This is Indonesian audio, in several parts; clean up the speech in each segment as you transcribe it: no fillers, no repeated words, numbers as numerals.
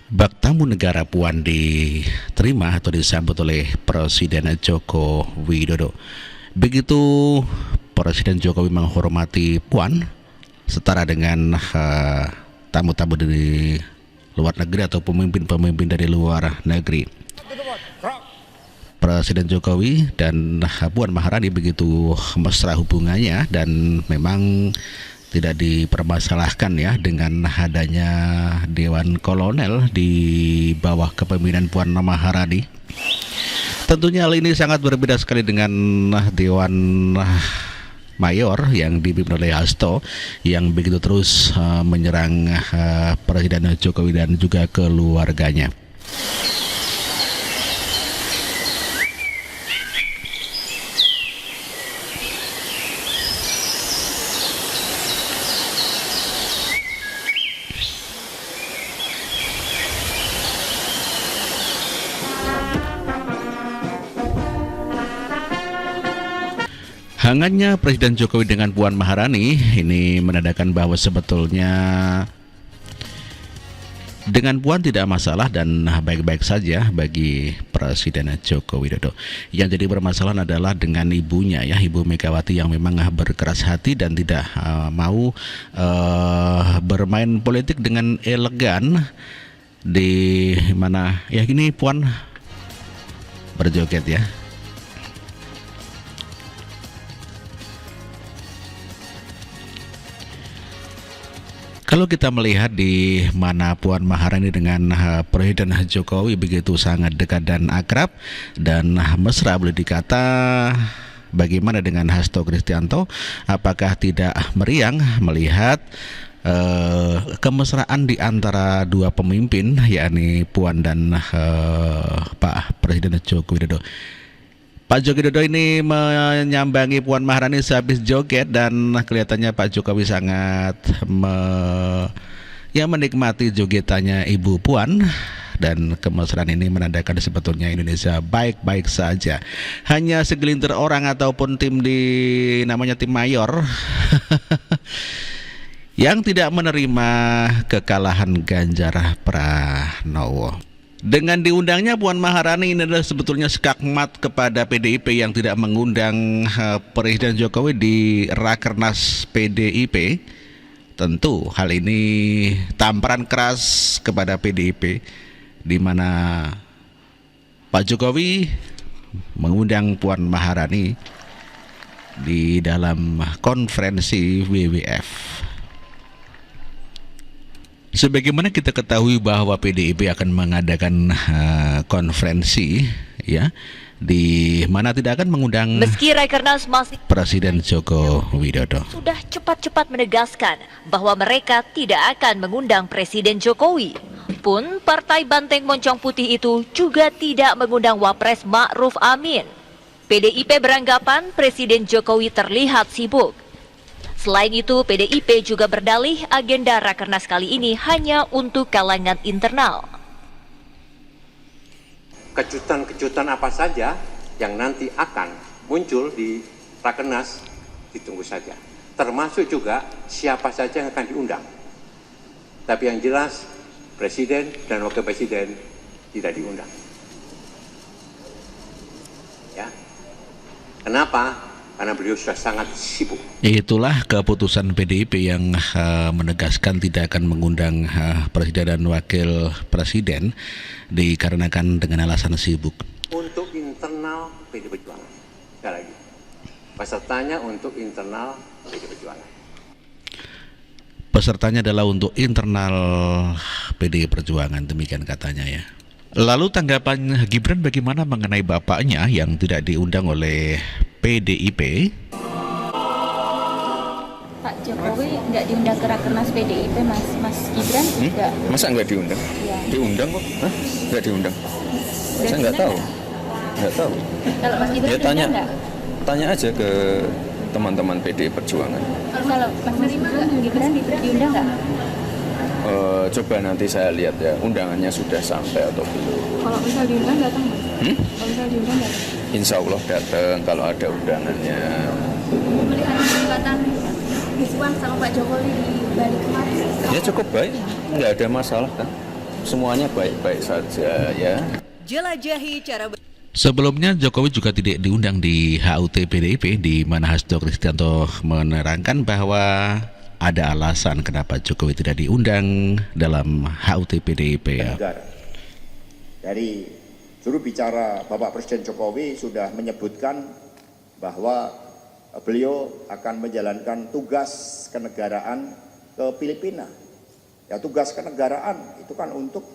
Bak tamu negara Puan diterima atau disambut oleh Presiden Joko Widodo. Begitu Presiden Jokowi menghormati Puan setara dengan tamu-tamu dari luar negeri atau pemimpin-pemimpin dari luar negeri. Presiden Jokowi dan Puan Maharani begitu mesra hubungannya dan memang tidak dipermasalahkan ya dengan adanya Dewan Kolonel di bawah kepemimpinan Puan Maharani. Tentunya hal ini sangat berbeda sekali dengan Dewan Mayor yang dipimpin oleh Hasto yang begitu terus menyerang Presiden Jokowi dan juga keluarganya. Hangatnya Presiden Jokowi dengan Puan Maharani ini menandakan bahwa sebetulnya dengan Puan tidak masalah dan baik-baik saja bagi Presiden Joko Widodo. Yang jadi bermasalah adalah dengan ibunya ya, Ibu Megawati yang memang berkeras hati dan tidak mau bermain politik dengan elegan, di mana ya ini Puan berjoget ya. Kalau kita melihat di mana Puan Maharani dengan Presiden Jokowi begitu sangat dekat dan akrab dan mesra boleh dikata, bagaimana dengan Hasto Kristianto? Apakah tidak meriang melihat kemesraan di antara dua pemimpin yakni Puan dan Pak Presiden Joko Widodo? Pak Joko Widodo ini menyambangi Puan Maharani sehabis joget dan kelihatannya Pak Jokowi sangat menikmati jogetannya Ibu Puan dan kemesraan ini menandakan sebetulnya Indonesia baik-baik saja. Hanya segelintir orang ataupun tim namanya tim mayor yang tidak menerima kekalahan Ganjar Pranowo. Dengan diundangnya Puan Maharani ini adalah sebetulnya skakmat kepada PDIP yang tidak mengundang Presiden Jokowi di Rakernas PDIP. Tentu hal ini tamparan keras kepada PDIP di mana Pak Jokowi mengundang Puan Maharani di dalam konferensi WWF. Sebagaimana kita ketahui bahwa PDIP akan mengadakan konferensi ya di mana tidak akan mengundang meski Rakernas masih Presiden Joko Widodo. Sudah cepat-cepat menegaskan bahwa mereka tidak akan mengundang Presiden Jokowi. Pun Partai Banteng Moncong Putih itu juga tidak mengundang Wapres Ma'ruf Amin. PDIP beranggapan Presiden Jokowi terlihat sibuk. Selain itu, PDIP juga berdalih agenda Rakernas kali ini hanya untuk kalangan internal. Kejutan-kejutan apa saja yang nanti akan muncul di Rakernas ditunggu saja. Termasuk juga siapa saja yang akan diundang. Tapi yang jelas Presiden dan Wakil Presiden tidak diundang. Ya. Kenapa? Karena beliau sudah sangat sibuk. Itulah keputusan PDIP yang menegaskan tidak akan mengundang Presiden dan Wakil Presiden dikarenakan dengan alasan sibuk. Untuk internal PDI Perjuangan, sekali lagi, pesertanya untuk internal PDI Perjuangan. Pesertanya adalah untuk internal PDI Perjuangan, demikian katanya ya. Lalu tanggapan Gibran bagaimana mengenai bapaknya yang tidak diundang oleh PDIP? Pak Jokowi nggak diundang ke Rakernas PDIP, Mas Gibran juga. Masa nggak diundang? Ya. Diundang kok? Hah? Nggak diundang? Saya nggak tahu. Nggak tahu. Kalau Mas Gibran Ya diundang nggak? tanya aja ke teman-teman PDI Perjuangan. Kalau Mas Gibran diundang nggak? Coba nanti saya lihat ya, undangannya sudah sampai atau belum. Kalau misal diundang datang Mas? Kalau misal diundang datang? Insya Allah datang kalau ada undangannya. Melihat kedekatan Gus Puan sama Pak Jokowi di balik kemarin. Ya cukup baik, nggak ada masalah kan. semuanya baik-baik saja ya. Jelajahi cara Sebelumnya Jokowi juga tidak diundang di HUT PDIP, di mana Hasto Kristianto menerangkan bahwa ada alasan kenapa Jokowi tidak diundang dalam HUT PDIP ya. Negara. Dari juru bicara Bapak Presiden Jokowi sudah menyebutkan bahwa beliau akan menjalankan tugas kenegaraan ke Filipina. Ya, tugas kenegaraan itu kan untuk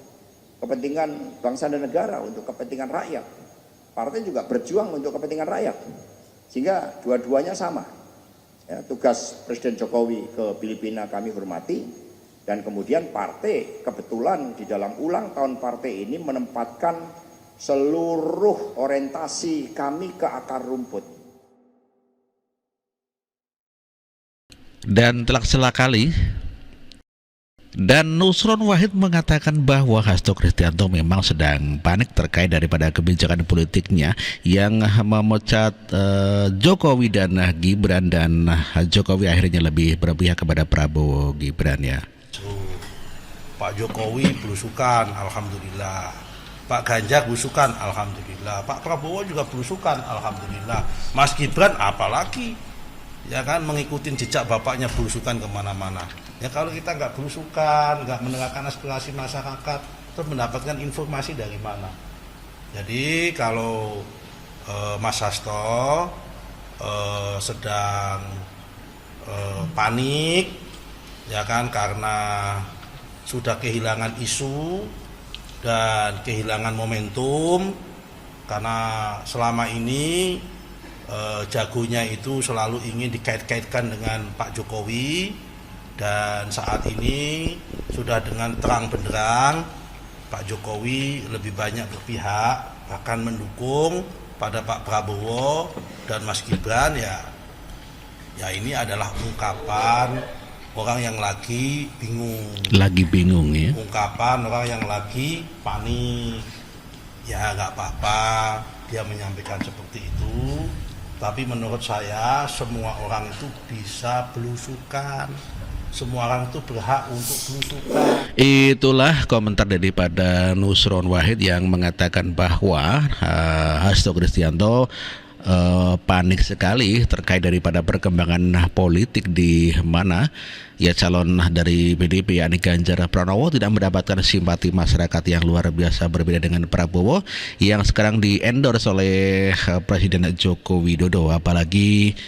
kepentingan bangsa dan negara, untuk kepentingan rakyat. Partai juga berjuang untuk kepentingan rakyat, sehingga dua-duanya sama. Ya, tugas Presiden Jokowi ke Filipina kami hormati, dan kemudian partai kebetulan di dalam ulang tahun partai ini menempatkan seluruh orientasi kami ke akar rumput. Dan terlaksana kali. Dan Nusron Wahid mengatakan bahwa Hasto Kristianto memang sedang panik terkait daripada kebijakan politiknya yang memecat Jokowi dan Gibran, dan Jokowi akhirnya lebih berpihak kepada Prabowo Gibran ya. Pak Jokowi belusukan, alhamdulillah. Pak Ganjar belusukan, alhamdulillah. Pak Prabowo juga belusukan, alhamdulillah. Mas Gibran apalagi, ya kan, mengikuti jejak bapaknya belusukan kemana-mana. Ya kalau kita nggak belusukan, nggak mendengarkan aspirasi masyarakat, terus mendapatkan informasi dari mana? Jadi kalau Mas Hasto sedang panik, ya kan, karena sudah kehilangan isu dan kehilangan momentum, karena selama ini jagonya itu selalu ingin dikait-kaitkan dengan Pak Jokowi, dan saat ini sudah dengan terang benderang Pak Jokowi lebih banyak berpihak, akan mendukung pada Pak Prabowo dan Mas Gibran. Ya ini adalah ungkapan orang yang lagi bingung ya, ungkapan orang yang lagi panik. Ya nggak apa-apa dia menyampaikan seperti itu, tapi menurut saya semua orang itu bisa belusukan. Semua orang itu berhak untuk belusukan. Itulah komentar daripada Nusron Wahid yang mengatakan bahwa Hasto Kristianto panik sekali terkait daripada perkembangan politik, di mana ya calon dari PDIP yakni Ganjar Pranowo tidak mendapatkan simpati masyarakat yang luar biasa, berbeda dengan Prabowo yang sekarang di-endorse oleh Presiden Joko Widodo. Apalagi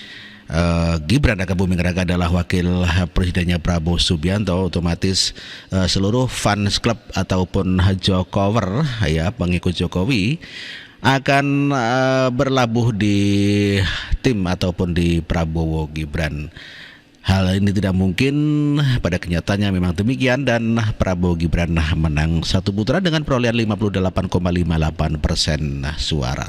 Gibran Rakabuming Raka adalah wakil presidennya Prabowo Subianto, otomatis seluruh fans klub ataupun Jokower ya pengikut Jokowi akan berlabuh di tim ataupun di Prabowo Gibran. Hal ini tidak mungkin, pada kenyataannya memang demikian, dan Prabowo Gibran menang satu putaran dengan perolehan 58,58% suara.